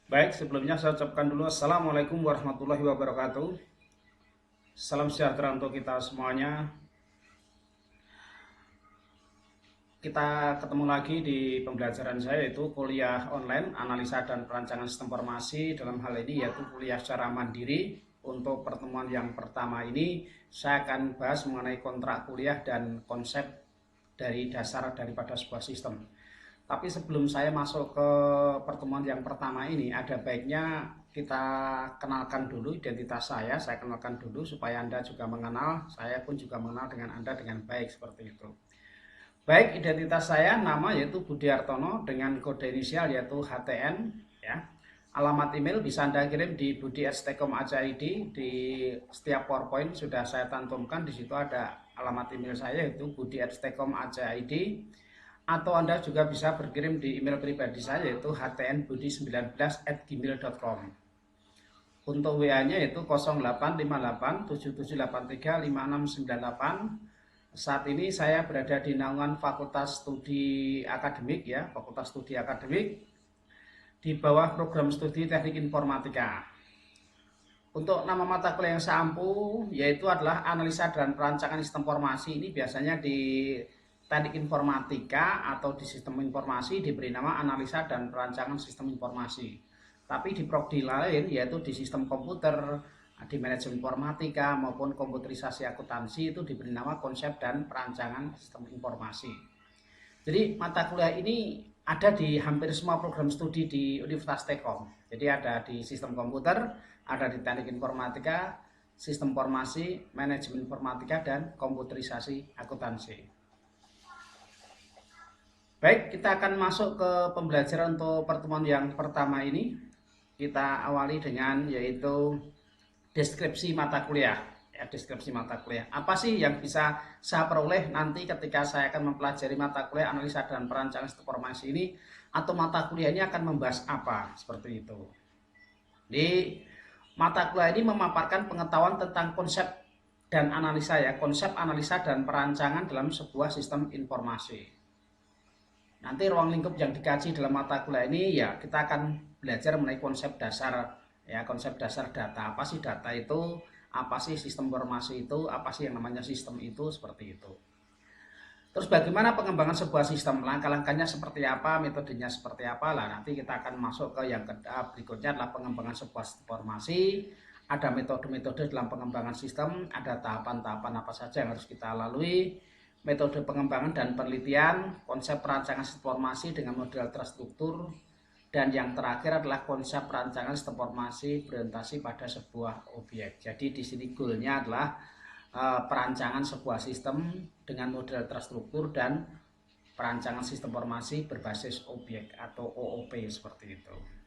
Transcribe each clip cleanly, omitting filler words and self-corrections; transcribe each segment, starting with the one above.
Baik, sebelumnya saya ucapkan dulu Assalamualaikum warahmatullahi wabarakatuh. Salam sejahtera untuk kita semuanya. Kita ketemu lagi di pembelajaran saya yaitu kuliah online analisa dan perancangan sistem informasi. Dalam hal ini yaitu kuliah secara mandiri. Untuk pertemuan yang pertama ini saya akan bahas mengenai kontrak kuliah dan konsep dari dasar daripada sebuah sistem. Tapi sebelum saya masuk ke pertemuan yang pertama ini, ada baiknya kita kenalkan dulu identitas saya kenalkan dulu supaya Anda juga mengenal, saya pun juga mengenal dengan Anda dengan baik seperti itu. Baik, identitas saya nama yaitu Budi Hartono dengan kode inisial yaitu HTN ya. Alamat email bisa Anda kirim di budi@stekom.id. Di setiap PowerPoint sudah saya cantumkan, di situ ada alamat email saya yaitu budi@stekom.id, atau Anda juga bisa berkirim di email pribadi saya yaitu htnbudi19@gmail.com. Untuk WA-nya yaitu 085877835698. Saat ini saya berada di naungan Fakultas Studi Akademik ya, Fakultas Studi Akademik di bawah program studi Teknik Informatika. Untuk nama mata kuliah yang saya ampuh yaitu adalah analisa dan perancangan sistem informasi. Ini biasanya di teknik informatika atau di sistem informasi diberi nama analisa dan perancangan sistem informasi. Tapi di prodi lain yaitu di sistem komputer, di manajemen informatika maupun komputerisasi akuntansi itu diberi nama konsep dan perancangan sistem informasi. Jadi mata kuliah ini ada di hampir semua program studi di Universitas Telkom. Jadi ada di sistem komputer, ada di teknik informatika, sistem informasi, manajemen informatika, dan komputerisasi akuntansi. Baik, kita akan masuk ke pembelajaran untuk pertemuan yang pertama ini. Kita awali dengan yaitu deskripsi mata kuliah. Ya, deskripsi mata kuliah. Apa sih yang bisa saya peroleh nanti ketika saya akan mempelajari mata kuliah analisa dan perancangan sistem informasi ini, atau mata kuliah ini akan membahas apa? Seperti itu. Di mata kuliah ini memaparkan pengetahuan tentang konsep dan analisa ya, konsep analisa dan perancangan dalam sebuah sistem informasi. Nanti ruang lingkup yang dikaji dalam mata kuliah ini ya kita akan belajar mengenai konsep dasar ya, konsep dasar data. Apa sih data itu? Apa sih sistem informasi itu? Apa sih yang namanya sistem itu? Seperti itu. Terus bagaimana pengembangan sebuah sistem? Langkah-langkahnya seperti apa? Metodenya seperti apa? Lah nanti kita akan masuk ke yang berikutnya adalah pengembangan sebuah informasi. Ada metode-metode dalam pengembangan sistem, ada tahapan-tahapan apa saja yang harus kita lalui, metode pengembangan dan penelitian, konsep perancangan informasi dengan model terstruktur, dan yang terakhir adalah konsep perancangan sistem informasi berorientasi pada sebuah objek. Jadi di sini goalnya adalah perancangan sebuah sistem dengan model terstruktur dan perancangan sistem informasi berbasis objek atau OOP seperti itu.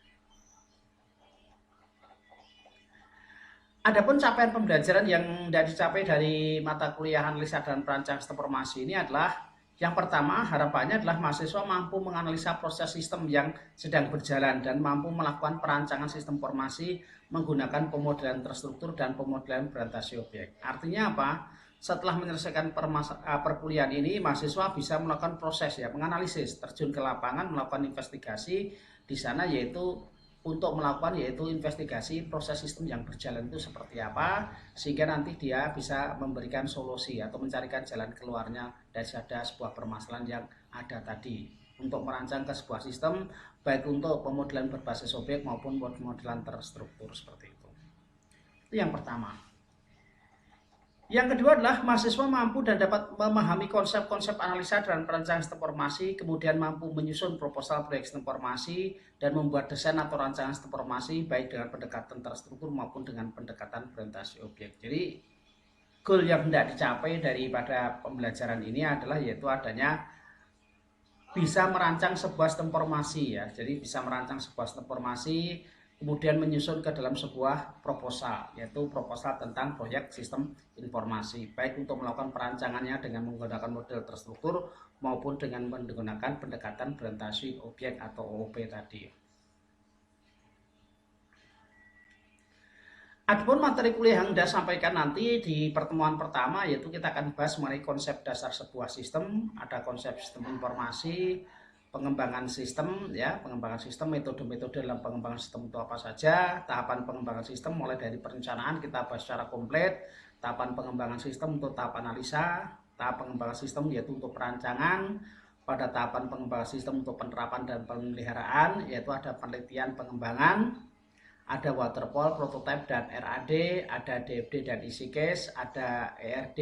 Adapun capaian pembelajaran yang tidak dicapai dari mata kuliah analisa dan perancangan sistem informasi ini adalah yang pertama, harapannya adalah mahasiswa mampu menganalisa proses sistem yang sedang berjalan dan mampu melakukan perancangan sistem informasi menggunakan pemodelan terstruktur dan pemodelan berorientasi objek. Artinya apa? Setelah menyelesaikan perkuliahan ini, mahasiswa bisa melakukan proses ya, menganalisis, terjun ke lapangan, melakukan investigasi di sana yaitu untuk melakukan yaitu investigasi proses sistem yang berjalan itu seperti apa, sehingga nanti dia bisa memberikan solusi atau mencarikan jalan keluarnya dari sebuah permasalahan yang ada tadi untuk merancang ke sebuah sistem baik untuk pemodelan berbasis objek maupun pemodelan terstruktur seperti itu. Itu yang pertama. Yang kedua adalah mahasiswa mampu dan dapat memahami konsep-konsep analisa dan perancangan sistem informasi, kemudian mampu menyusun proposal proyek sistem informasi dan membuat desain atau rancangan sistem informasi baik dengan pendekatan terstruktur maupun dengan pendekatan berorientasi objek. Jadi goal yang tidak dicapai daripada pembelajaran ini adalah yaitu adanya bisa merancang sebuah sistem informasi ya. Jadi bisa merancang sebuah sistem informasi kemudian menyusun ke dalam sebuah proposal, yaitu proposal tentang proyek sistem informasi, baik untuk melakukan perancangannya dengan menggunakan model terstruktur maupun dengan menggunakan pendekatan berorientasi objek atau OOP tadi. Adapun materi kuliah yang Anda sampaikan nanti di pertemuan pertama yaitu kita akan bahas mengenai konsep dasar sebuah sistem, ada konsep sistem informasi, pengembangan sistem ya, pengembangan sistem, metode-metode dalam pengembangan sistem itu apa saja, tahapan pengembangan sistem mulai dari perencanaan kita bahas secara komplit, tahapan pengembangan sistem untuk tahap analisa, tahap pengembangan sistem yaitu untuk perancangan, pada tahapan pengembangan sistem untuk penerapan dan pemeliharaan yaitu ada penelitian pengembangan, ada waterfall, prototype dan RAD, ada DFD dan easy case, ada ER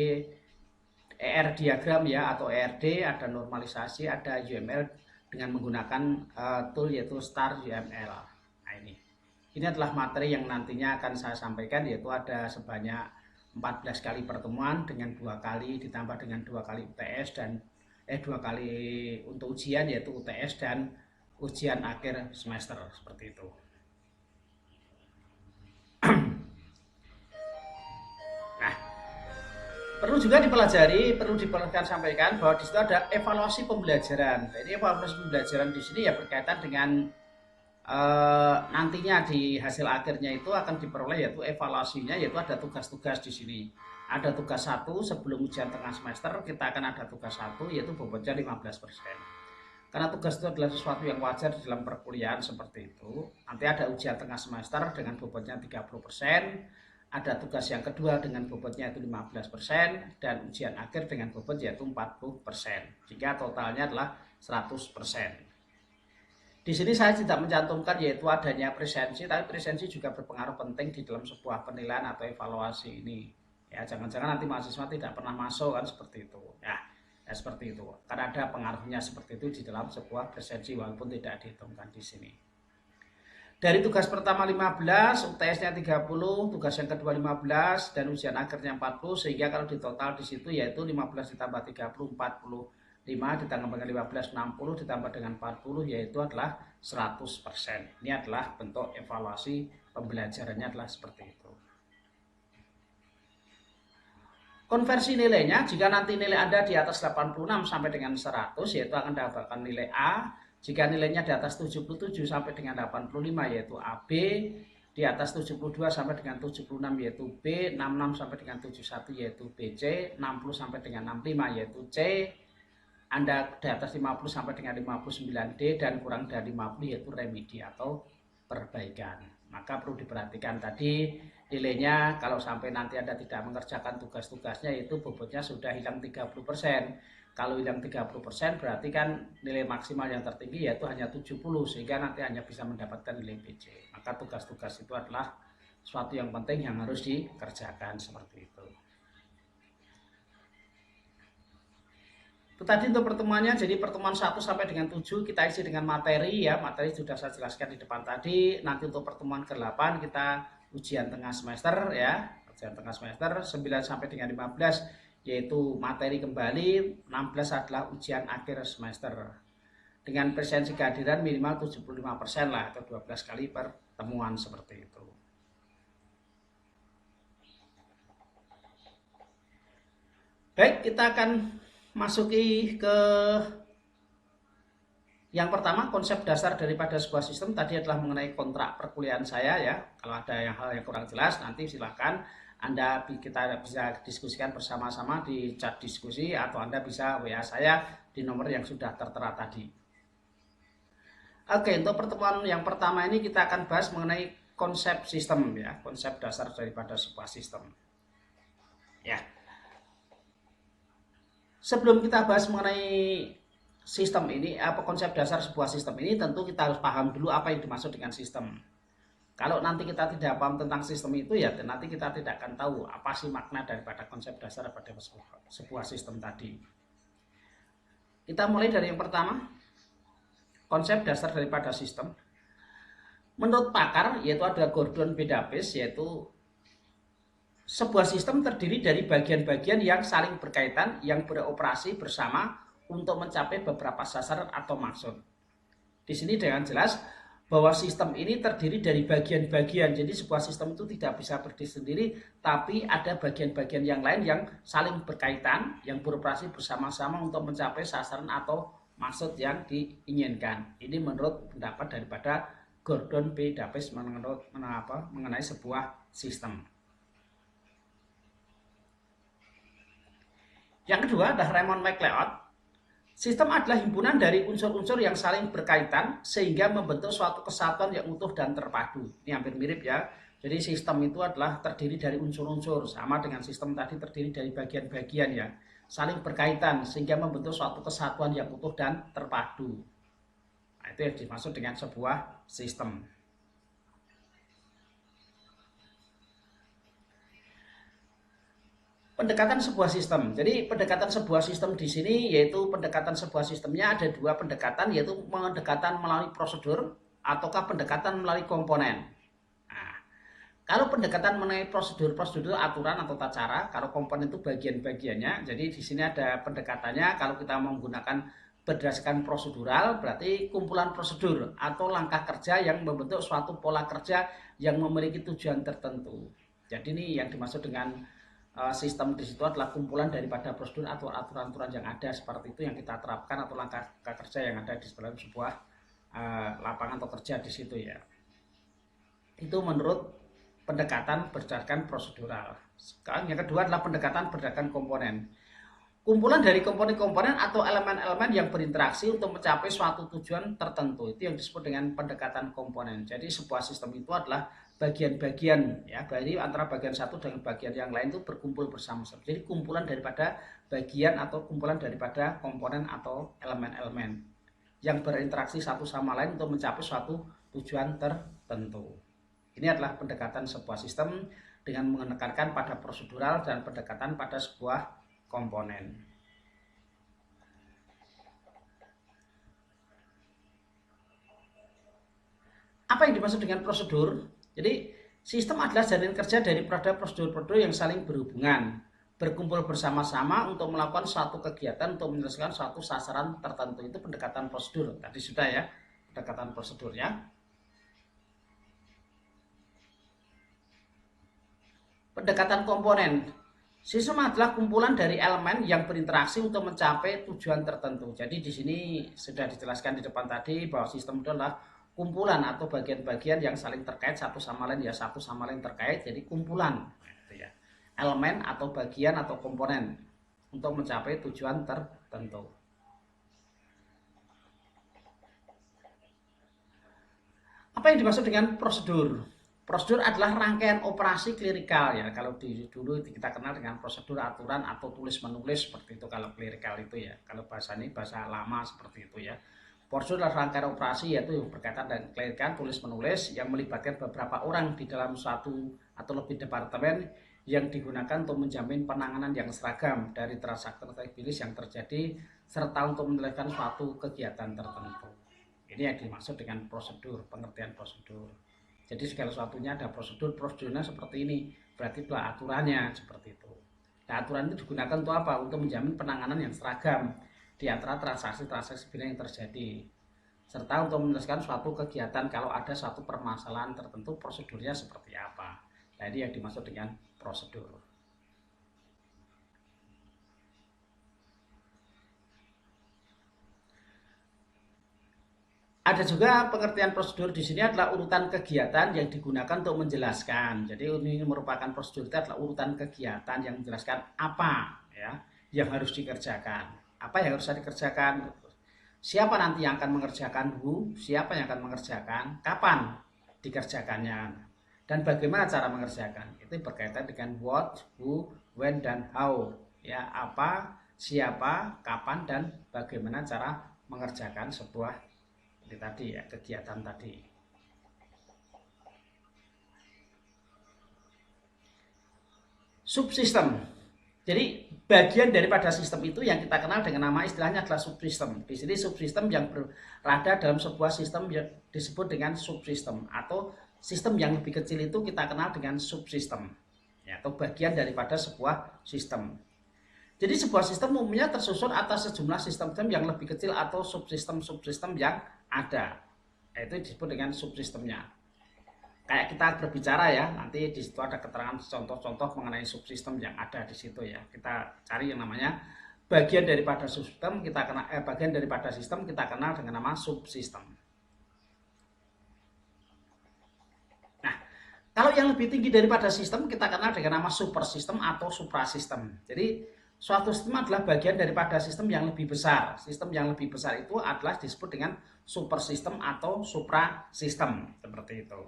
diagram ya atau ERD, ada normalisasi, ada UML dengan menggunakan tool yaitu Star UML. Nah ini adalah materi yang nantinya akan saya sampaikan, yaitu ada sebanyak 14 kali pertemuan dengan 2 kali ditambah dengan 2 kali UTS dan 2 kali untuk ujian yaitu UTS dan ujian akhir semester seperti itu. Perlu juga dipelajari, perlu sampaikan bahwa di situ ada evaluasi pembelajaran. Jadi evaluasi pembelajaran di sini ya berkaitan dengan nantinya di hasil akhirnya itu akan diperoleh yaitu evaluasinya, yaitu ada tugas-tugas di sini. Ada tugas 1 sebelum ujian tengah semester, kita akan ada tugas 1 yaitu bobotnya 15%. Karena tugas itu adalah sesuatu yang wajar di dalam perkuliahan seperti itu. Nanti ada ujian tengah semester dengan bobotnya 30%. Ada tugas yang kedua dengan bobotnya itu 15% dan ujian akhir dengan bobot yaitu 40%. Jika totalnya adalah 100%. Di sini saya tidak mencantumkan yaitu adanya presensi, tapi presensi juga berpengaruh penting di dalam sebuah penilaian atau evaluasi ini. Ya, jangan-jangan nanti mahasiswa tidak pernah masuk kan seperti itu. Ya seperti itu. Karena ada pengaruhnya seperti itu di dalam sebuah presensi walaupun tidak dihitungkan di sini. Dari tugas pertama 15, UTS-nya 30, tugas yang kedua 15 dan ujian akhirnya 40, sehingga kalau ditotal di situ yaitu 15 ditambah 30 45 ditambah dengan 15 60 ditambah dengan 40 yaitu adalah 100%. Ini adalah bentuk evaluasi pembelajarannya adalah seperti itu. Konversi nilainya, jika nanti nilai Anda di atas 86 sampai dengan 100 yaitu akan mendapatkan nilai A. Jika nilainya di atas 77 sampai dengan 85 yaitu AB, di atas 72 sampai dengan 76 yaitu B, 66 sampai dengan 71 yaitu BC, 60 sampai dengan 65 yaitu C, Anda di atas 50 sampai dengan 59D dan kurang dari 50 yaitu remedi atau perbaikan. Maka perlu diperhatikan tadi nilainya kalau sampai nanti Anda tidak mengerjakan tugas-tugasnya itu bobotnya sudah hilang 30%. Kalau hilang 30% berarti kan nilai maksimal yang tertinggi yaitu hanya 70 sehingga nanti hanya bisa mendapatkan nilai BC. Maka tugas-tugas itu adalah suatu yang penting yang harus dikerjakan seperti itu. Itu tadi untuk pertemuannya, jadi pertemuan 1 sampai dengan 7 kita isi dengan materi ya, materi sudah saya jelaskan di depan tadi. Nanti untuk pertemuan ke-8 kita ujian tengah semester ya, ujian tengah semester 9 sampai dengan 15 yaitu materi kembali, 16 adalah ujian akhir semester. Dengan presensi kehadiran minimal 75% lah atau 12 kali pertemuan seperti itu. Baik, kita akan masuki ke yang pertama, konsep dasar daripada sebuah sistem tadi adalah mengenai kontrak perkuliahan saya ya. Kalau ada hal yang kurang jelas nanti silakan kita bisa diskusikan bersama-sama di chat diskusi atau Anda bisa WA saya di nomor yang sudah tertera tadi. Oke, untuk pertemuan yang pertama ini kita akan bahas mengenai konsep sistem ya, konsep dasar daripada sebuah sistem. Ya. Sebelum kita bahas mengenai sistem ini, apa konsep dasar sebuah sistem ini, tentu kita harus paham dulu apa yang dimaksud dengan sistem. Kalau nanti kita tidak paham tentang sistem itu ya nanti kita tidak akan tahu apa sih makna daripada konsep dasar pada sebuah sistem tadi. Kita mulai dari yang pertama, konsep dasar daripada sistem. Menurut pakar yaitu ada Gordon B. Davis, yaitu sebuah sistem terdiri dari bagian-bagian yang saling berkaitan yang beroperasi bersama untuk mencapai beberapa sasaran atau maksud. Di sini dengan jelas bahwa sistem ini terdiri dari bagian-bagian. Jadi sebuah sistem itu tidak bisa berdiri sendiri, tapi ada bagian-bagian yang lain yang saling berkaitan, yang beroperasi bersama-sama untuk mencapai sasaran atau maksud yang diinginkan. Ini menurut pendapat daripada Gordon B. Davis mengenai sebuah sistem. Yang kedua adalah Raymond McLeod. Sistem adalah himpunan dari unsur-unsur yang saling berkaitan sehingga membentuk suatu kesatuan yang utuh dan terpadu. Ini hampir mirip ya. Jadi sistem itu adalah terdiri dari unsur-unsur, sama dengan sistem tadi terdiri dari bagian-bagian ya. Saling berkaitan sehingga membentuk suatu kesatuan yang utuh dan terpadu. Nah, itu yang dimaksud dengan sebuah sistem. Pendekatan sebuah sistem. Jadi pendekatan sebuah sistem di sini yaitu pendekatan sebuah sistemnya ada dua pendekatan, yaitu pendekatan melalui prosedur ataukah pendekatan melalui komponen. Nah, kalau pendekatan melalui prosedur aturan atau tata cara, kalau komponen itu bagian-bagiannya. Jadi di sini ada pendekatannya. Kalau kita menggunakan berdasarkan prosedural, berarti kumpulan prosedur atau langkah kerja yang membentuk suatu pola kerja yang memiliki tujuan tertentu. Jadi ini yang dimaksud dengan sistem di situ adalah kumpulan daripada prosedur atau aturan-aturan yang ada seperti itu yang kita terapkan atau langkah kerja yang ada di dalam sebuah lapangan atau kerja di situ ya. Itu menurut pendekatan berdasarkan prosedural. Sekarang yang kedua adalah pendekatan berdasarkan komponen. Kumpulan dari komponen-komponen atau elemen-elemen yang berinteraksi untuk mencapai suatu tujuan tertentu. Itu yang disebut dengan pendekatan komponen. Jadi sebuah sistem itu adalah bagian-bagian ya, dari antara bagian satu dengan bagian yang lain itu berkumpul bersama-sama. Jadi kumpulan daripada bagian atau kumpulan daripada komponen atau elemen-elemen yang berinteraksi satu sama lain untuk mencapai suatu tujuan tertentu. Ini adalah pendekatan sebuah sistem dengan menekankan pada prosedural dan pendekatan pada sebuah komponen. Apa yang dimaksud dengan prosedur? Jadi sistem adalah jaringan kerja daripada prosedur-prosedur yang saling berhubungan, berkumpul bersama-sama untuk melakukan suatu kegiatan untuk menyelesaikan suatu sasaran tertentu. Itu pendekatan prosedur. Tadi sudah ya, pendekatan prosedur ya. Pendekatan komponen. Sistem adalah kumpulan dari elemen yang berinteraksi untuk mencapai tujuan tertentu. Jadi di sini sudah dijelaskan di depan tadi bahwa sistem itu adalah kumpulan atau bagian-bagian yang saling terkait satu sama lain ya, satu sama lain terkait. Jadi kumpulan gitu ya. Elemen atau bagian atau komponen untuk mencapai tujuan tertentu. Apa yang dimaksud dengan prosedur? Prosedur adalah rangkaian operasi klerikal ya. Kalau dulu kita kenal dengan prosedur aturan atau tulis menulis seperti itu kalau klerikal itu ya. Kalau bahasa ini bahasa lama seperti itu ya. Prosedur adalah rangkaian operasi yaitu berkaitan dengan klerikal tulis menulis yang melibatkan beberapa orang di dalam suatu atau lebih departemen yang digunakan untuk menjamin penanganan yang seragam dari transaksi teknis yang terjadi serta untuk menyelesaikan suatu kegiatan tertentu. Ini yang dimaksud dengan prosedur, pengertian prosedur. Jadi segala sesuatunya ada prosedurnya seperti ini, berarti itulah aturannya seperti itu. Nah, aturan itu digunakan untuk apa? Untuk menjamin penanganan yang seragam di antara transaksi-transaksi pidana yang terjadi, serta untuk menyelesaikan suatu kegiatan kalau ada suatu permasalahan tertentu prosedurnya seperti apa. Nah, ini yang dimaksud dengan prosedur. Ada juga pengertian prosedur di sini adalah urutan kegiatan yang digunakan untuk menjelaskan. Jadi ini merupakan prosedur itu adalah urutan kegiatan yang menjelaskan apa ya yang harus dikerjakan. Apa yang harus dikerjakan? Siapa nanti yang akan mengerjakan? Siapa yang akan mengerjakan? Kapan dikerjakannya? Dan bagaimana cara mengerjakan? Itu berkaitan dengan what, who, when, dan how. Ya, apa, siapa, kapan, dan bagaimana cara mengerjakan sebuah ini tadi ya, kegiatan tadi. Subsistem. Jadi bagian daripada sistem itu yang kita kenal dengan nama istilahnya adalah subsistem. Di sini subsistem yang berada dalam sebuah sistem yang disebut dengan subsistem atau sistem yang lebih kecil itu kita kenal dengan subsistem. Ya, atau bagian daripada sebuah sistem. Jadi sebuah sistem umumnya tersusun atas sejumlah sistem-sistem yang lebih kecil atau subsistem-subsistem yang ada. Itu disebut dengan subsistemnya. Kayak kita berbicara ya, nanti di situ ada keterangan contoh-contoh mengenai subsistem yang ada di situ ya. Kita cari yang namanya bagian daripada sistem kita kenal bagian daripada sistem kita kenal dengan nama subsistem. Nah, kalau yang lebih tinggi daripada sistem kita kenal dengan nama supersistem atau suprasistem. Jadi Suatu sistem adalah bagian daripada sistem yang lebih besar. Sistem yang lebih besar itu adalah disebut dengan super sistem atau supra sistem, seperti itu.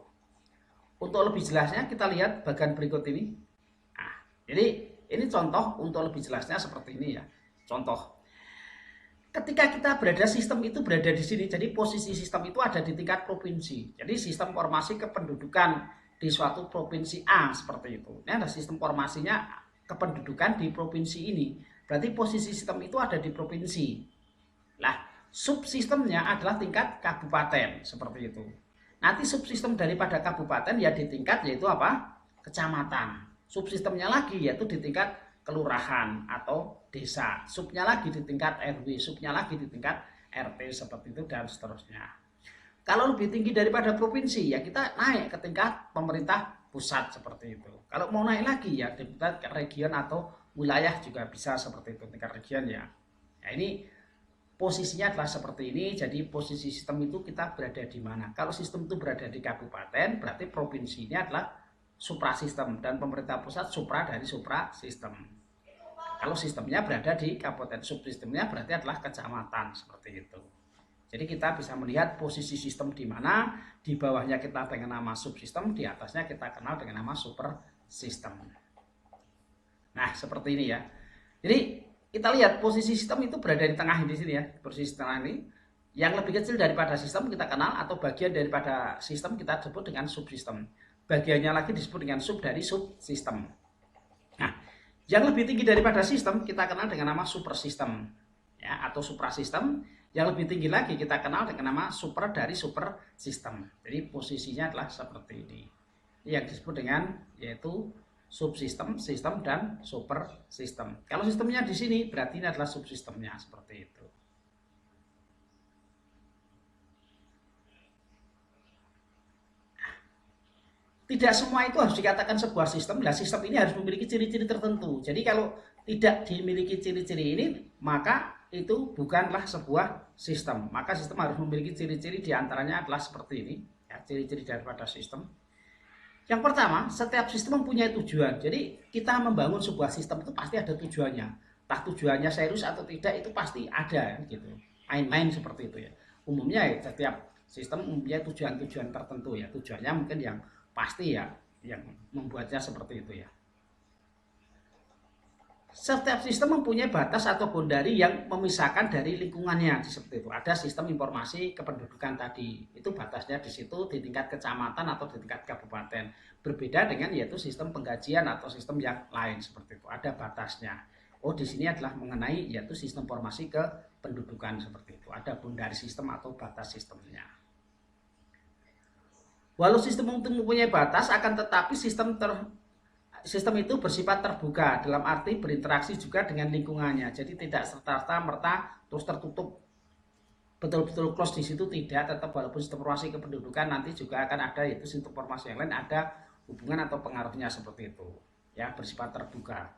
Untuk lebih jelasnya kita lihat bagian berikut ini. Nah, jadi ini contoh untuk lebih jelasnya seperti ini ya. Contoh, ketika kita berada sistem itu berada di sini, jadi posisi sistem itu ada di tingkat provinsi. Jadi sistem formasi kependudukan di suatu provinsi A seperti itu. Ini ada sistem formasinya kependudukan di provinsi ini. Berarti posisi sistem itu ada di provinsi. Lah, subsistemnya adalah tingkat kabupaten seperti itu. Nanti subsistem daripada kabupaten ya di tingkat yaitu apa? Kecamatan. Subsistemnya lagi yaitu di tingkat kelurahan atau desa. Subnya lagi di tingkat RW, subnya lagi di tingkat RT seperti itu dan seterusnya. Kalau lebih tinggi daripada provinsi ya kita naik ke tingkat pemerintah pusat seperti itu. Kalau mau naik lagi ya di tingkat region atau wilayah juga bisa seperti itu, tingkat region ya. Nah, ini posisinya adalah seperti ini. Jadi posisi sistem itu kita berada di mana? Kalau sistem itu berada di kabupaten, berarti provinsi ini adalah suprasistem dan pemerintah pusat supra dari suprasistem. Kalau sistemnya berada di kabupaten, subsistemnya berarti adalah kecamatan seperti itu. Jadi kita bisa melihat posisi sistem di mana, di bawahnya kita dengan nama subsistem, di atasnya kita kenal dengan nama super sistem. Nah, seperti ini ya. Jadi kita lihat posisi sistem itu berada di tengah di sini ya, posisi tengah ini. Yang lebih kecil daripada sistem kita kenal atau bagian daripada sistem kita sebut dengan subsistem. Bagiannya lagi disebut dengan sub dari subsistem. Nah, yang lebih tinggi daripada sistem kita kenal dengan nama super sistem ya, atau suprasistem. Yang lebih tinggi lagi kita kenal dengan nama super dari super sistem. Jadi posisinya adalah seperti ini. Ini yang disebut dengan yaitu subsistem, sistem dan super sistem. Kalau sistemnya di sini berarti ini adalah subsistemnya seperti itu. Tidak semua itu harus dikatakan sebuah sistem. Nah, sistem ini harus memiliki ciri-ciri tertentu. Jadi kalau tidak dimiliki ciri-ciri ini, maka itu bukanlah sebuah sistem. Maka sistem harus memiliki ciri-ciri, diantaranya adalah seperti ini. Ya, ciri-ciri daripada sistem. Yang pertama, setiap sistem mempunyai tujuan. Jadi kita membangun sebuah sistem itu pasti ada tujuannya. Entah tujuannya serius atau tidak itu pasti ada gitu. Main-main seperti itu ya. Umumnya ya, setiap sistem mempunyai tujuan-tujuan tertentu ya. Tujuannya mungkin yang pasti ya, yang membuatnya seperti itu ya. Setiap sistem mempunyai batas atau boundary yang memisahkan dari lingkungannya seperti itu. Ada sistem informasi kependudukan tadi, itu batasnya di situ di tingkat kecamatan atau di tingkat kabupaten. Berbeda dengan yaitu sistem penggajian atau sistem yang lain seperti itu. Ada batasnya. Oh, di sini adalah mengenai yaitu sistem informasi kependudukan seperti itu. Ada boundary sistem atau batas sistemnya. Walau sistem itu mempunyai batas, akan tetapi sistem itu bersifat terbuka dalam arti berinteraksi juga dengan lingkungannya. Jadi tidak serta-merta terus tertutup betul-betul close di situ, tidak. Tetap walaupun sistem informasi kependudukan nanti juga akan ada yaitu sistem informasi yang lain ada hubungan atau pengaruhnya seperti itu. Ya, bersifat terbuka.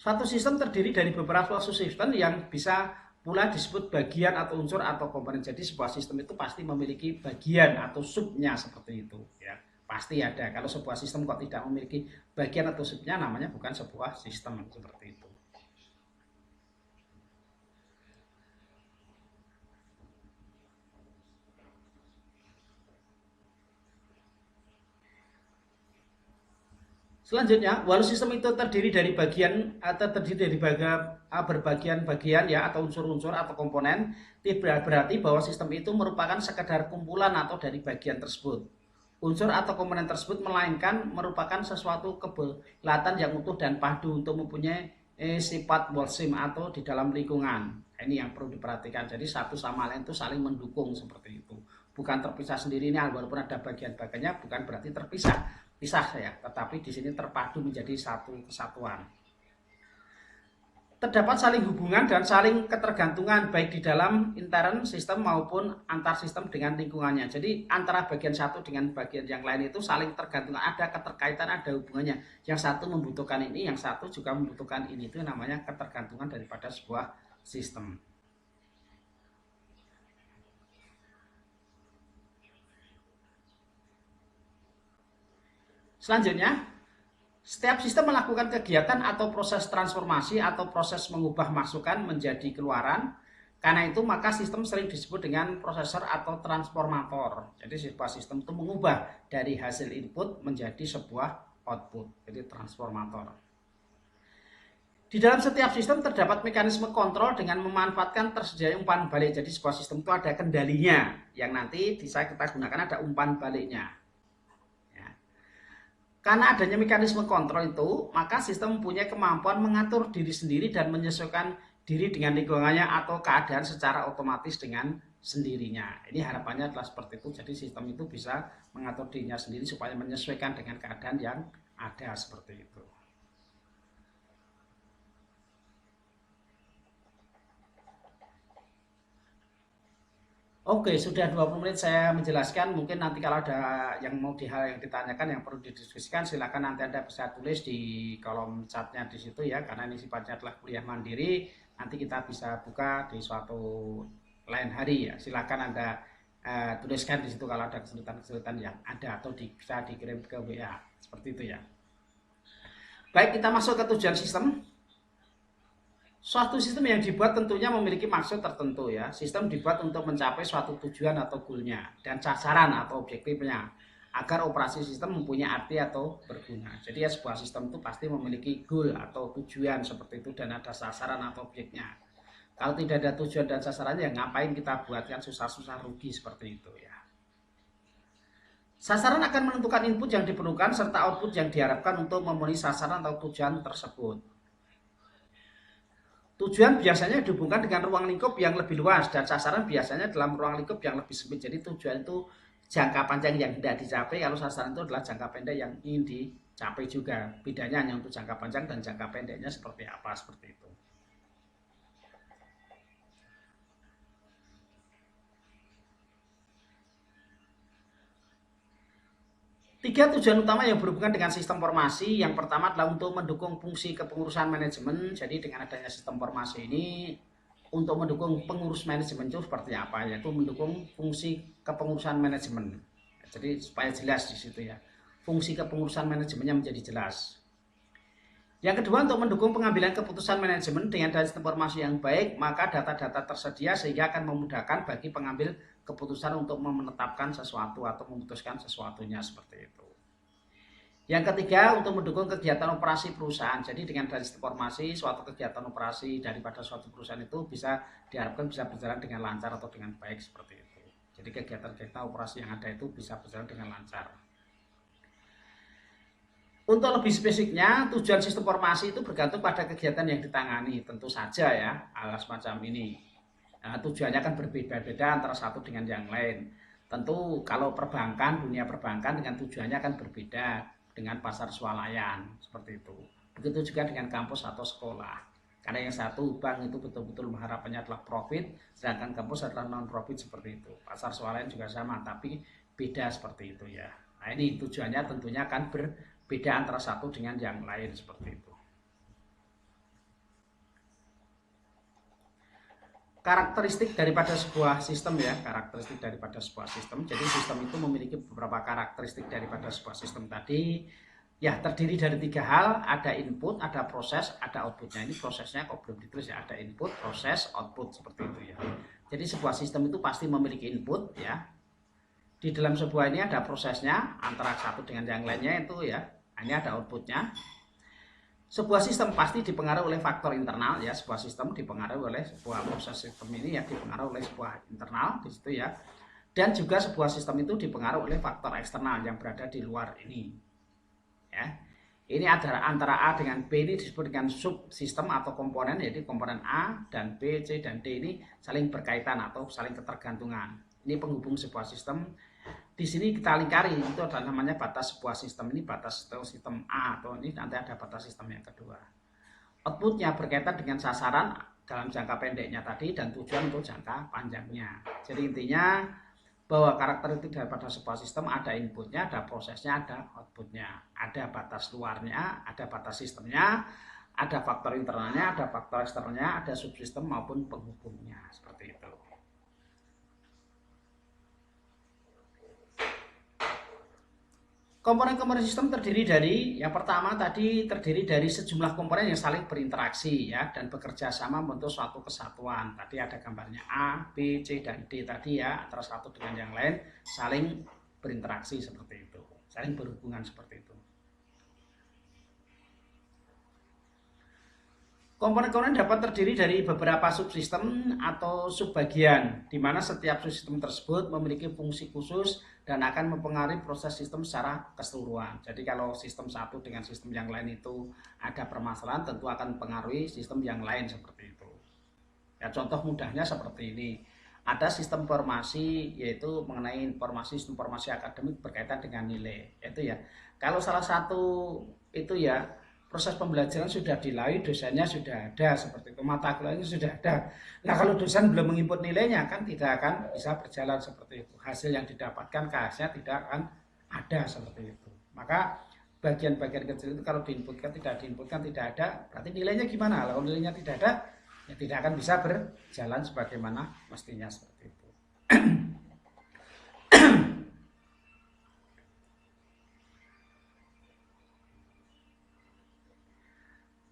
Suatu sistem terdiri dari beberapa subsistem yang bisa pula disebut bagian atau unsur atau komponen. Jadi sebuah sistem itu pasti memiliki bagian atau subnya seperti itu ya. Pasti ada. Kalau sebuah sistem kok tidak memiliki bagian atau subnya namanya bukan sebuah sistem seperti itu. Selanjutnya, walau sistem itu terdiri dari bagian atau terdiri dari berbagian-bagian ya atau unsur-unsur atau komponen, tidak berarti bahwa sistem itu merupakan sekedar kumpulan atau dari bagian tersebut. Unsur atau komponen tersebut melainkan merupakan sesuatu kebulatan yang utuh dan padu untuk mempunyai sifat walsim atau di dalam lingkungan. Ini yang perlu diperhatikan. Jadi satu sama lain itu saling mendukung seperti itu. Bukan terpisah sendiri ini walaupun ada bagian-bagiannya bukan berarti terpisah ya, tetapi di sini terpadu menjadi satu kesatuan. Terdapat saling hubungan dan saling ketergantungan baik di dalam intern sistem maupun antar sistem dengan lingkungannya. Jadi antara bagian satu dengan bagian yang lain itu saling tergantung, ada keterkaitan, ada hubungannya. Yang satu membutuhkan ini, yang satu juga membutuhkan ini. Itu namanya ketergantungan daripada sebuah sistem. Selanjutnya, Setiap sistem melakukan kegiatan atau proses transformasi atau proses mengubah masukan menjadi keluaran. Karena itu maka sistem sering disebut dengan prosesor atau transformator. Jadi sebuah sistem itu mengubah dari hasil input menjadi sebuah output. Jadi transformator. Di dalam setiap sistem terdapat mekanisme kontrol dengan memanfaatkan tersedianya umpan balik. Jadi sebuah sistem itu ada kendalinya yang nanti bisa kita gunakan ada umpan baliknya. Ya. Karena adanya mekanisme kontrol itu, maka sistem mempunyai kemampuan mengatur diri sendiri dan menyesuaikan diri dengan lingkungannya atau keadaan secara otomatis dengan sendirinya. Ini harapannya adalah seperti itu. Jadi sistem itu bisa mengatur dirinya sendiri supaya menyesuaikan dengan keadaan yang ada seperti itu. Oke, sudah 20 menit saya menjelaskan. Mungkin nanti kalau ada yang mau hal yang ditanyakan, yang perlu didiskusikan, silakan nanti Anda bisa tulis di kolom chatnya di situ ya, karena ini sifatnya adalah kuliah mandiri. Nanti kita bisa buka di suatu lain hari ya. Silakan Anda tuliskan di situ kalau ada kesulitan-kesulitan yang ada atau bisa dikirim ke WA. Seperti itu ya. Baik, kita masuk ke tujuan sistem. Suatu sistem yang dibuat tentunya memiliki maksud tertentu ya. Sistem dibuat untuk mencapai suatu tujuan atau goalnya dan sasaran atau objektifnya agar operasi sistem mempunyai arti atau berguna. Jadi ya sebuah sistem itu pasti memiliki goal atau tujuan seperti itu dan ada sasaran atau objeknya. Kalau tidak ada tujuan dan sasarannya ya ngapain kita buatkan susah-susah rugi seperti itu ya. Sasaran akan menentukan input yang diperlukan serta output yang diharapkan untuk memenuhi sasaran atau tujuan tersebut. Tujuan biasanya dihubungkan dengan ruang lingkup yang lebih luas dan sasaran biasanya dalam ruang lingkup yang lebih sempit. Jadi tujuan itu jangka panjang yang tidak dicapai, kalau sasaran itu adalah jangka pendek yang ingin dicapai juga. Bedanya hanya untuk jangka panjang dan jangka pendeknya seperti apa, seperti itu. Tiga tujuan utama yang berhubungan dengan sistem formasi. Yang pertama adalah untuk mendukung fungsi kepengurusan manajemen. Jadi dengan adanya sistem formasi ini untuk mendukung pengurus manajemen itu seperti apa? Yaitu mendukung fungsi kepengurusan manajemen. Jadi supaya jelas di situ ya. Fungsi kepengurusan manajemennya menjadi jelas. Yang kedua untuk mendukung pengambilan keputusan manajemen dengan data sistem formasi yang baik, maka data-data tersedia sehingga akan memudahkan bagi pengambil keputusan untuk menetapkan sesuatu atau memutuskan sesuatunya seperti itu. Yang ketiga untuk mendukung kegiatan operasi perusahaan. Jadi dengan data sistem formasi suatu kegiatan operasi daripada suatu perusahaan itu bisa diharapkan bisa berjalan dengan lancar atau dengan baik seperti itu. Jadi kegiatan-kegiatan operasi yang ada itu bisa berjalan dengan lancar. Untuk lebih spesifiknya, tujuan sistem formasi itu bergantung pada kegiatan yang ditangani. Tentu saja ya, hal semacam ini. Nah, tujuannya akan berbeda-beda antara satu dengan yang lain. Tentu kalau perbankan, dunia perbankan dengan tujuannya akan berbeda dengan pasar swalayan, seperti itu. Begitu juga dengan kampus atau sekolah. Karena yang satu bank itu betul-betul harapannya adalah profit, sedangkan kampus adalah non-profit seperti itu. Pasar swalayan juga sama, tapi beda seperti itu ya. Nah ini tujuannya tentunya akan berbeda antara satu dengan yang lain seperti itu. Karakteristik daripada sebuah sistem ya, karakteristik daripada sebuah sistem. Jadi sistem itu memiliki beberapa karakteristik daripada sebuah sistem tadi. Ya, terdiri dari tiga hal, ada input, ada proses, ada outputnya. Ini prosesnya kok belum ditulis ya, ada input, proses, output seperti itu ya. Jadi sebuah sistem itu pasti memiliki input ya. Di dalam sebuah ini ada prosesnya antara satu dengan yang lainnya itu ya. Ini ada outputnya. Sebuah sistem pasti dipengaruhi oleh faktor internal ya. Sebuah sistem dipengaruhi oleh sebuah proses sistem ini ya, dipengaruhi oleh sebuah internal di situ ya. Dan juga sebuah sistem itu dipengaruhi oleh faktor eksternal yang berada di luar ini. Ya. Ini adalah antara A dengan B ini disebut dengan subsistem atau komponen, yaitu komponen A dan B, C dan D ini saling berkaitan atau saling ketergantungan. Ini penghubung sebuah sistem. Di sini kita lingkari itu adalah namanya batas sebuah sistem. Ini batas sistem A atau ini nanti ada batas sistem yang kedua. Outputnya berkaitan dengan sasaran dalam jangka pendeknya tadi dan tujuan untuk jangka panjangnya. Jadi intinya bahwa karakteristik daripada sebuah sistem ada inputnya, ada prosesnya, ada outputnya, ada batas luarnya, ada batas sistemnya, ada faktor internalnya, ada faktor eksternalnya, ada subsistem maupun penghubungnya seperti itu. Komponen-komponen sistem terdiri dari, yang pertama tadi terdiri dari sejumlah komponen yang saling berinteraksi ya dan bekerja sama membentuk suatu kesatuan. Tadi ada gambarnya A, B, C, dan D tadi ya, antara satu dengan yang lain saling berinteraksi seperti itu, saling berhubungan seperti itu. Komponen-komponen dapat terdiri dari beberapa subsistem atau subbagian, di mana setiap subsistem tersebut memiliki fungsi khusus dan akan mempengaruhi proses sistem secara keseluruhan. Jadi kalau sistem satu dengan sistem yang lain itu ada permasalahan, tentu akan mempengaruhi sistem yang lain seperti itu. Ya, contoh mudahnya seperti ini. Ada sistem informasi, yaitu mengenai sistem informasi akademik berkaitan dengan nilai. Itu ya. Kalau salah satu itu ya proses pembelajaran sudah dilalui, dosennya sudah ada seperti itu, mata kuliahnya sudah ada. Nah kalau dosen belum menginput nilainya kan tidak akan bisa berjalan seperti itu. Hasil yang didapatkan khasnya tidak akan ada seperti itu. Maka bagian-bagian kecil itu kalau diinputkan tidak ada, berarti nilainya gimana? Kalau nilainya tidak ada, ya tidak akan bisa berjalan sebagaimana mestinya seperti itu.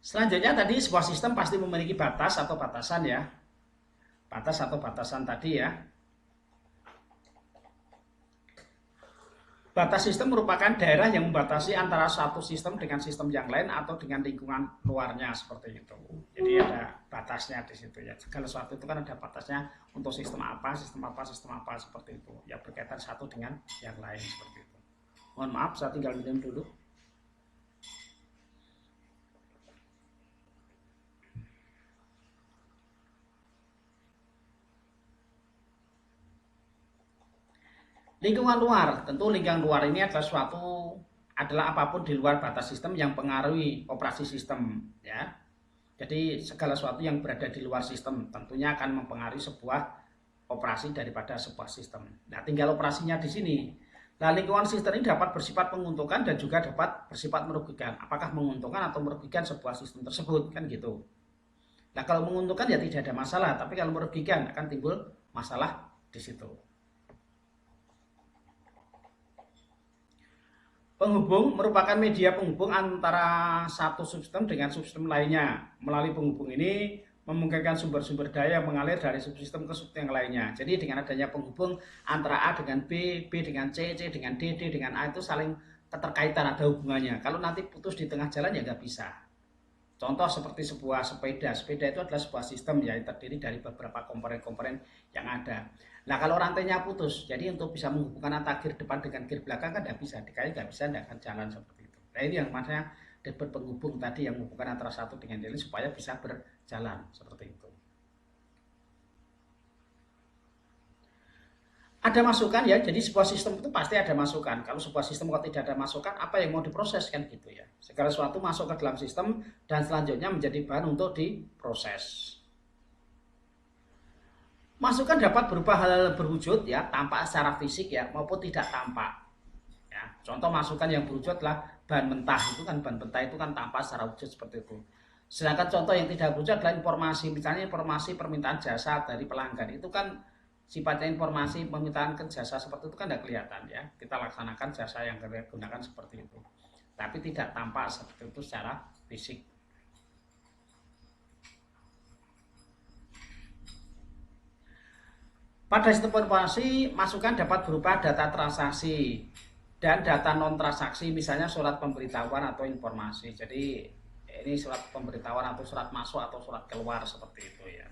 Selanjutnya tadi sebuah sistem pasti memiliki batas atau batasan ya. Batas atau batasan tadi ya. Batas sistem merupakan daerah yang membatasi antara satu sistem dengan sistem yang lain atau dengan lingkungan luarnya seperti itu. Jadi ada batasnya di situ ya. Segala sesuatu itu kan ada batasnya untuk sistem apa seperti itu. Ya berkaitan satu dengan yang lain seperti itu. Mohon maaf, saya tinggal minum dulu. Lingkungan luar, tentu lingkungan luar ini adalah apapun di luar batas sistem yang mempengaruhi operasi sistem ya. Jadi segala sesuatu yang berada di luar sistem tentunya akan mempengaruhi sebuah operasi daripada sebuah sistem. Nah, tinggal operasinya di sini. Nah, lingkungan sistem ini dapat bersifat menguntungkan dan juga dapat bersifat merugikan. Apakah menguntungkan atau merugikan sebuah sistem tersebut kan gitu. Nah, kalau menguntungkan ya tidak ada masalah, tapi kalau merugikan akan timbul masalah di situ. Penghubung merupakan media penghubung antara satu subsistem dengan subsistem lainnya. Melalui penghubung ini memungkinkan sumber-sumber daya yang mengalir dari subsistem ke subsistem yang lainnya. Jadi dengan adanya penghubung antara A dengan B, B dengan C, C dengan D, D dengan A itu saling keterkaitan, ada hubungannya. Kalau nanti putus di tengah jalan ya nggak bisa. Contoh seperti sebuah sepeda. Sepeda itu adalah sebuah sistem yang terdiri dari beberapa komponen-komponen yang ada. Nah kalau rantainya putus, jadi untuk bisa menghubungkan antara gear depan dengan gear belakang kan tidak bisa, dikali nggak bisa, tidak akan jalan seperti itu. Nah ini yang maksudnya debat penghubung tadi yang menghubungkan antara satu dengan yang lain supaya bisa berjalan seperti itu. Ada masukan ya, jadi sebuah sistem itu pasti ada masukan. Kalau sebuah sistem kalau tidak ada masukan, apa yang mau diproses kan gitu ya. Segala sesuatu masuk ke dalam sistem dan selanjutnya menjadi bahan untuk diproses. Masukan dapat berupa hal berwujud ya, tampak secara fisik ya maupun tidak tampak. Ya, contoh masukan yang berwujud adalah bahan mentah itu kan tampak secara wujud seperti itu. Sedangkan contoh yang tidak berwujud adalah informasi, misalnya informasi permintaan jasa dari pelanggan itu kan sifatnya informasi permintaan ke jasa seperti itu kan tidak kelihatan ya. Kita laksanakan jasa yang kita gunakan seperti itu. Tapi tidak tampak seperti itu secara fisik. Pada sistem informasi, masukan dapat berupa data transaksi dan data non-transaksi, misalnya surat pemberitahuan atau informasi. Jadi ini surat pemberitahuan atau surat masuk atau surat keluar seperti itu ya.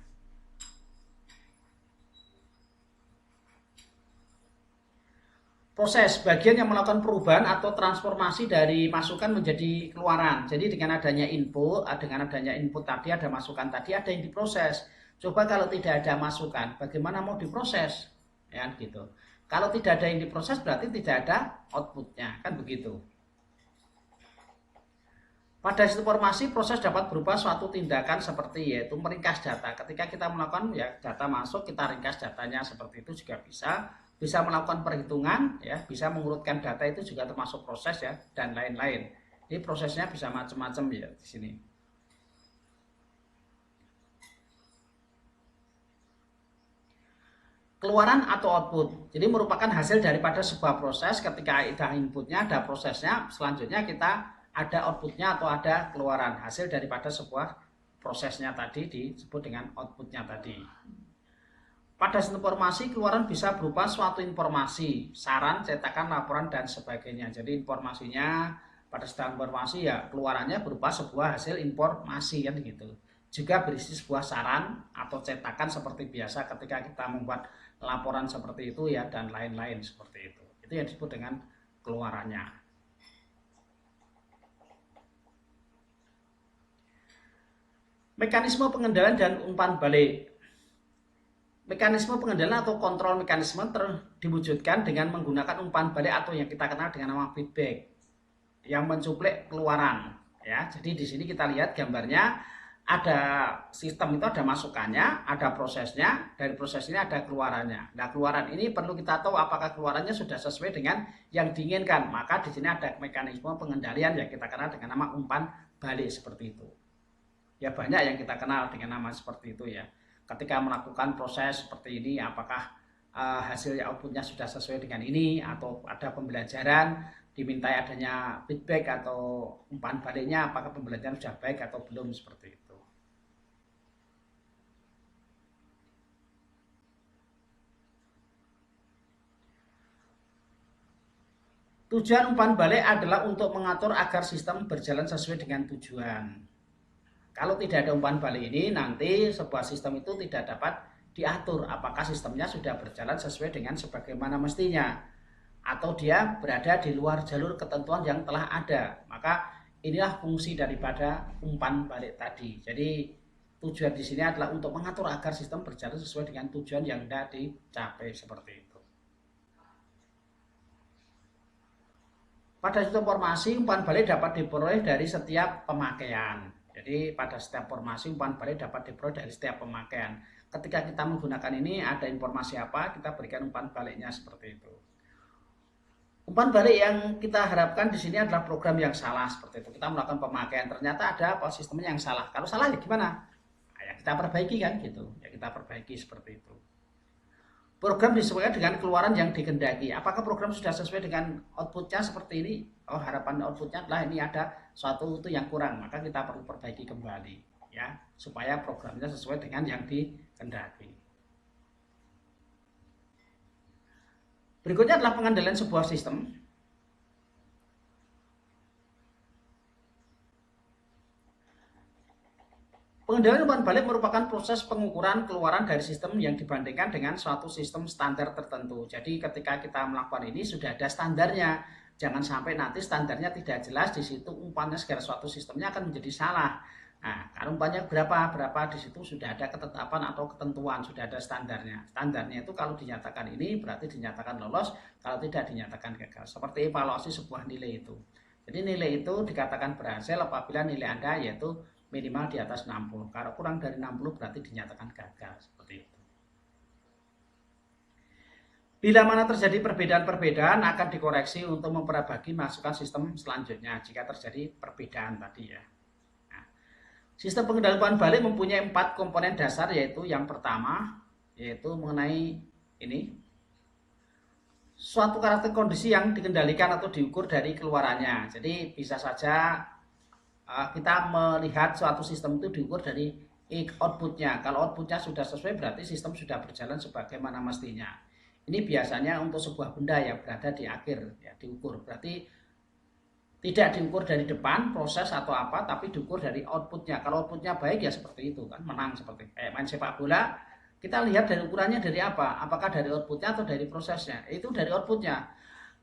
Proses bagian yang melakukan perubahan atau transformasi dari masukan menjadi keluaran. Jadi dengan adanya input tadi ada masukan tadi ada yang diproses. Coba kalau tidak ada masukan, bagaimana mau diproses? Ya gitu. Kalau tidak ada yang diproses berarti tidak ada outputnya, kan begitu. Pada sistem informasi, proses dapat berupa suatu tindakan seperti yaitu meringkas data. Ketika kita melakukan ya data masuk, kita ringkas datanya seperti itu juga bisa. Bisa melakukan perhitungan, ya, bisa mengurutkan data itu juga termasuk proses ya dan lain-lain. Jadi prosesnya bisa macam-macam ya di sini. keluaran atau output. Jadi merupakan hasil daripada sebuah proses. Ketika ada inputnya, ada prosesnya, selanjutnya kita ada outputnya atau ada keluaran. Hasil daripada sebuah prosesnya tadi disebut dengan outputnya tadi. Pada sistem informasi, keluaran bisa berupa suatu informasi, saran, cetakan, laporan, dan sebagainya. Jadi informasinya pada sistem informasi ya keluarannya berupa sebuah hasil informasi kan gitu. Juga berisi sebuah saran atau cetakan seperti biasa ketika kita membuat laporan seperti itu ya, dan lain-lain seperti itu. Itu yang disebut dengan keluarannya. Mekanisme pengendalian dan umpan balik. Mekanisme pengendalian atau kontrol mekanisme diwujudkan dengan menggunakan umpan balik atau yang kita kenal dengan nama feedback yang mencuplek keluaran ya. Jadi di sini kita lihat gambarnya, ada sistem itu ada masukannya, ada prosesnya, dari proses ini ada keluarannya. Nah, keluaran ini perlu kita tahu apakah keluarannya sudah sesuai dengan yang diinginkan. Maka di sini ada mekanisme pengendalian yang kita kenal dengan nama umpan balik seperti itu. Ya banyak yang kita kenal dengan nama seperti itu ya. Ketika melakukan proses seperti ini, apakah hasil outputnya sudah sesuai dengan ini, atau ada pembelajaran dimintai adanya feedback atau umpan baliknya, apakah pembelajaran sudah baik atau belum seperti itu. Tujuan umpan balik adalah untuk mengatur agar sistem berjalan sesuai dengan tujuan. Kalau tidak ada umpan balik ini, nanti sebuah sistem itu tidak dapat diatur apakah sistemnya sudah berjalan sesuai dengan sebagaimana mestinya, atau dia berada di luar jalur ketentuan yang telah ada. Maka inilah fungsi daripada umpan balik tadi. Jadi tujuan di sini adalah untuk mengatur agar sistem berjalan sesuai dengan tujuan yang hendak dicapai seperti itu. Pada sistem informasi, umpan balik dapat diperoleh dari setiap pemakaian. Jadi pada setiap formasi umpan balik dapat diperoleh dari setiap pemakaian. Ketika kita menggunakan ini, ada informasi apa, kita berikan umpan baliknya seperti itu. Umpan balik yang kita harapkan di sini adalah program yang salah seperti itu. Kita melakukan pemakaian, ternyata ada sistemnya yang salah. Kalau salah ya gimana? Nah, ya kita perbaiki kan gitu. Ya kita perbaiki seperti itu. Program disesuaikan dengan keluaran yang dikehendaki. Apakah program sudah sesuai dengan outputnya seperti ini? Oh, harapan outputnya adalah ini ada suatu itu yang kurang, maka kita perlu perbaiki kembali ya, supaya programnya sesuai dengan yang dikehendaki. Berikutnya adalah pengendalian sebuah sistem. Pengendalian umpan balik merupakan proses pengukuran keluaran dari sistem yang dibandingkan dengan suatu sistem standar tertentu. Jadi ketika kita melakukan ini sudah ada standarnya. Jangan sampai nanti standarnya tidak jelas, di situ umpannya segala suatu sistemnya akan menjadi salah. Nah, kalau umpannya berapa di situ sudah ada ketetapan atau ketentuan, sudah ada standarnya. Standarnya itu kalau dinyatakan ini berarti dinyatakan lolos, kalau tidak dinyatakan gagal. Seperti evaluasi sebuah nilai itu. Jadi nilai itu dikatakan berhasil apabila nilai Anda yaitu minimal di atas 60. Kalau kurang dari 60 berarti dinyatakan gagal, seperti itu. Bila mana terjadi perbedaan-perbedaan akan dikoreksi untuk memperbaiki masukan sistem selanjutnya jika terjadi perbedaan tadi ya. Nah, sistem pengendalian umpan balik mempunyai 4 komponen dasar, yaitu yang pertama yaitu mengenai ini suatu karakter kondisi yang dikendalikan atau diukur dari keluarannya. Jadi bisa saja kita melihat suatu sistem itu diukur dari outputnya. Kalau outputnya sudah sesuai berarti sistem sudah berjalan sebagaimana mestinya. Ini biasanya untuk sebuah benda yang berada di akhir ya, diukur. Berarti tidak diukur dari depan proses atau apa, tapi diukur dari outputnya. Kalau outputnya baik ya seperti itu kan, menang seperti main sepak bola. Kita lihat dari ukurannya dari apa? Apakah dari outputnya atau dari prosesnya? Itu dari outputnya.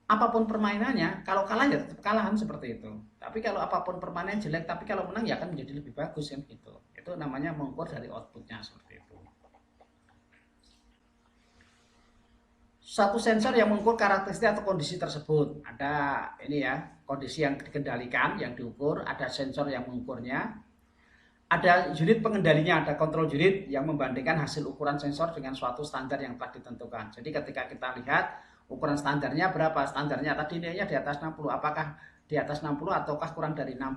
Apapun permainannya, kalau kalah ya tetap kalahan seperti itu. Tapi kalau apapun permainan jelek, tapi kalau menang ya akan menjadi lebih bagus kan gitu. Itu namanya mengukur dari outputnya seperti itu. Satu sensor yang mengukur karakteristik atau kondisi tersebut. Ada ini ya, kondisi yang dikendalikan, yang diukur. Ada sensor yang mengukurnya. Ada unit pengendalinya, ada kontrol unit yang membandingkan hasil ukuran sensor dengan suatu standar yang telah ditentukan. Jadi ketika kita lihat ukuran standarnya berapa, standarnya tadi nilainya di atas 60, apakah di atas 60 ataukah kurang dari 60,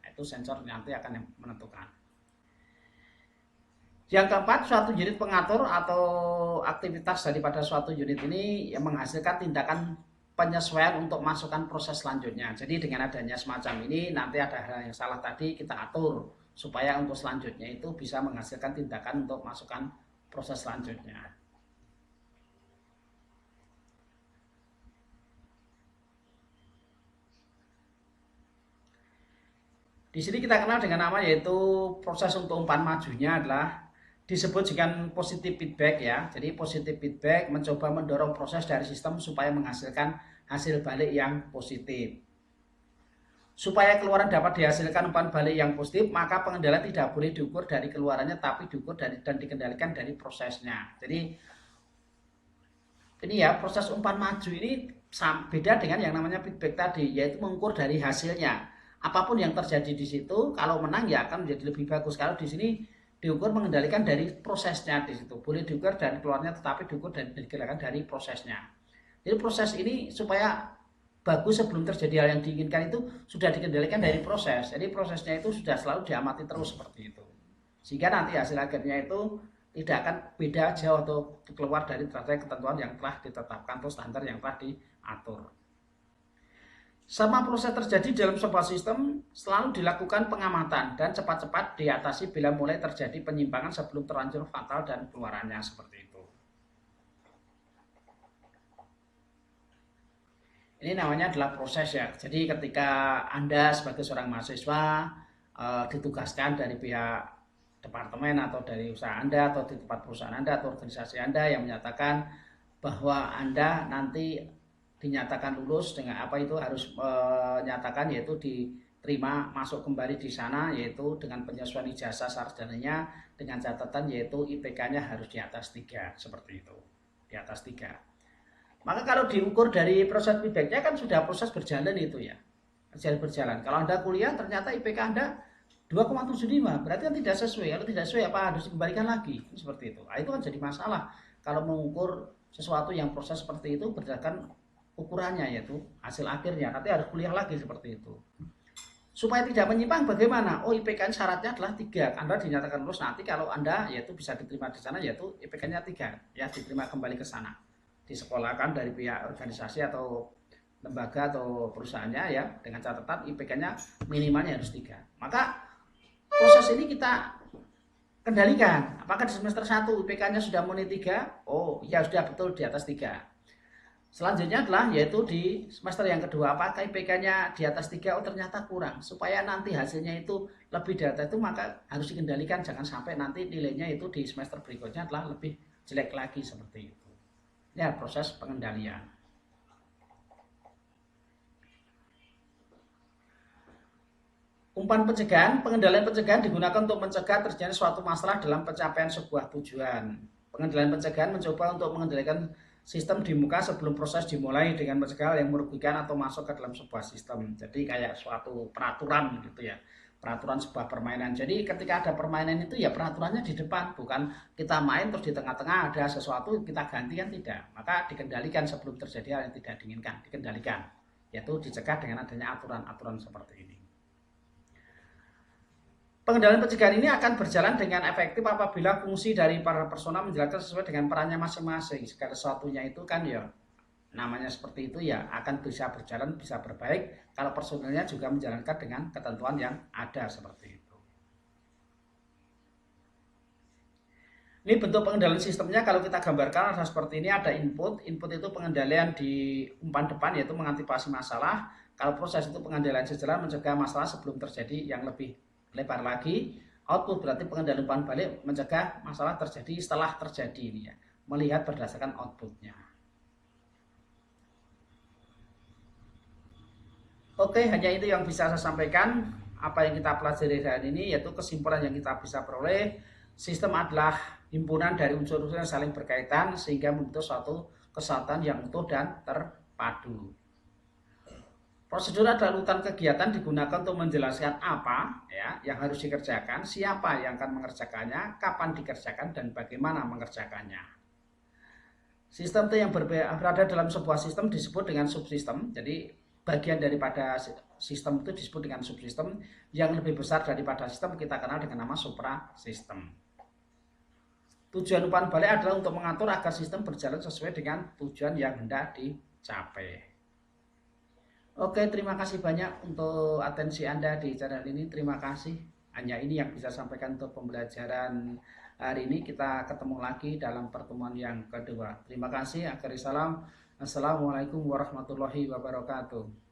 itu sensor nanti akan menentukan. Yang keempat, suatu unit pengatur atau aktivitas daripada suatu unit ini yang menghasilkan tindakan penyesuaian untuk masukkan proses selanjutnya. Jadi dengan adanya semacam ini nanti ada hal yang salah tadi kita atur supaya untuk selanjutnya itu bisa menghasilkan tindakan untuk masukkan proses selanjutnya. Di sini kita kenal dengan nama yaitu proses untuk umpan majunya adalah disebut dengan positive feedback ya. Jadi positive feedback mencoba mendorong proses dari sistem supaya menghasilkan hasil balik yang positif. Supaya keluaran dapat dihasilkan umpan balik yang positif, maka pengendalian tidak boleh diukur dari keluarannya tapi diukur dan dikendalikan dari prosesnya. Jadi ini ya, proses umpan maju ini beda dengan yang namanya feedback tadi, yaitu mengukur dari hasilnya. Apapun yang terjadi di situ, kalau menang ya akan menjadi lebih bagus. Kalau di sini diukur mengendalikan dari prosesnya di situ. Boleh diukur dan keluarnya, tetapi diukur dan dikendalikan dari prosesnya. Jadi proses ini supaya bagus sebelum terjadi hal yang diinginkan itu sudah dikendalikan dari proses. Jadi prosesnya itu sudah selalu diamati terus seperti itu. Sehingga nanti hasil akhirnya itu tidak akan beda jauh atau keluar dari ketentuan yang telah ditetapkan atau standar yang telah diatur. Sama proses terjadi dalam sebuah sistem selalu dilakukan pengamatan dan cepat-cepat diatasi bila mulai terjadi penyimpangan sebelum terlanjur fatal dan keluarannya seperti itu. Ini namanya adalah proses ya. Jadi ketika Anda sebagai seorang mahasiswa ditugaskan dari pihak departemen atau dari usaha Anda atau di tempat perusahaan Anda atau organisasi Anda yang menyatakan bahwa Anda nanti dinyatakan lulus dengan apa itu harus menyatakan yaitu diterima masuk kembali di sana yaitu dengan penyesuaian ijazah sarjananya dengan catatan yaitu IPK-nya harus di atas 3 seperti itu, di atas 3. Maka kalau diukur dari proses feedback-nya kan sudah proses berjalan itu ya, berjalan. Kalau Anda kuliah ternyata IPK Anda 2,75 berarti kan tidak sesuai. Kalau tidak sesuai apa harus dikembalikan lagi seperti itu. Nah, itu kan jadi masalah kalau mengukur sesuatu yang proses seperti itu berdasarkan ukurannya yaitu hasil akhirnya nanti harus kuliah lagi seperti itu. Supaya tidak menyimpang bagaimana? Oh IPK syaratnya adalah 3. Anda dinyatakan lulus nanti kalau Anda yaitu bisa diterima di sana yaitu IPK-nya 3 ya diterima kembali ke sana. Disekolahkan dari pihak organisasi atau lembaga atau perusahaannya ya dengan catatan IPK-nya minimalnya harus 3. Maka proses ini kita kendalikan. Apakah di semester 1 IPK-nya sudah mulai 3? Oh ya sudah betul di atas 3. Selanjutnya adalah yaitu di semester yang kedua apakah IPK-nya di atas 3 oh ternyata kurang. Supaya nanti hasilnya itu lebih dari itu maka harus dikendalikan jangan sampai nanti nilainya itu di semester berikutnya adalah lebih jelek lagi seperti itu. Ya proses pengendalian. Umpan pencegahan, pengendalian pencegahan digunakan untuk mencegah terjadinya suatu masalah dalam pencapaian sebuah tujuan. Pengendalian pencegahan mencoba untuk mengendalikan sistem di muka sebelum proses dimulai dengan mencegah yang merugikan atau masuk ke dalam sebuah sistem. Jadi kayak suatu peraturan gitu ya, peraturan sebuah permainan. Jadi ketika ada permainan itu ya peraturannya di depan, bukan kita main terus di tengah-tengah ada sesuatu kita ganti kan tidak. Maka dikendalikan sebelum terjadi hal yang tidak diinginkan, dikendalikan. Yaitu dicegah dengan adanya aturan-aturan seperti ini. Pengendalian pencegahan ini akan berjalan dengan efektif apabila fungsi dari para personal menjalankan sesuai dengan perannya masing-masing. Segala sesuatunya itu kan ya namanya seperti itu ya akan bisa berjalan, bisa berbaik kalau personelnya juga menjalankan dengan ketentuan yang ada seperti itu. Ini bentuk pengendalian sistemnya kalau kita gambarkan ada seperti ini, ada input. Input itu pengendalian di umpan depan yaitu mengantisipasi masalah. Kalau proses itu pengendalian sejalan mencegah masalah sebelum terjadi yang lebih lebar lagi. Output berarti pengendalian umpan balik mencegah masalah terjadi setelah terjadi ini ya, melihat berdasarkan outputnya. Oke, hanya itu yang bisa saya sampaikan. Apa yang kita pelajari hari ini yaitu kesimpulan yang kita bisa peroleh. Sistem adalah himpunan dari unsur-unsur yang saling berkaitan sehingga membentuk suatu kesatuan yang utuh dan terpadu. Prosedur adalah urutan kegiatan digunakan untuk menjelaskan apa ya yang harus dikerjakan, siapa yang akan mengerjakannya, kapan dikerjakan, dan bagaimana mengerjakannya. Sistem yang berada dalam sebuah sistem disebut dengan subsistem. Jadi bagian daripada sistem itu disebut dengan subsistem. Yang lebih besar daripada sistem kita kenal dengan nama suprasistem. Tujuan umpan balik adalah untuk mengatur agar sistem berjalan sesuai dengan tujuan yang hendak dicapai. Oke, terima kasih banyak untuk atensi Anda di channel ini. Terima kasih. Hanya ini yang bisa sampaikan untuk pembelajaran hari ini. Kita ketemu lagi dalam pertemuan yang kedua. Terima kasih. Akhiri salam. Assalamualaikum warahmatullahi wabarakatuh.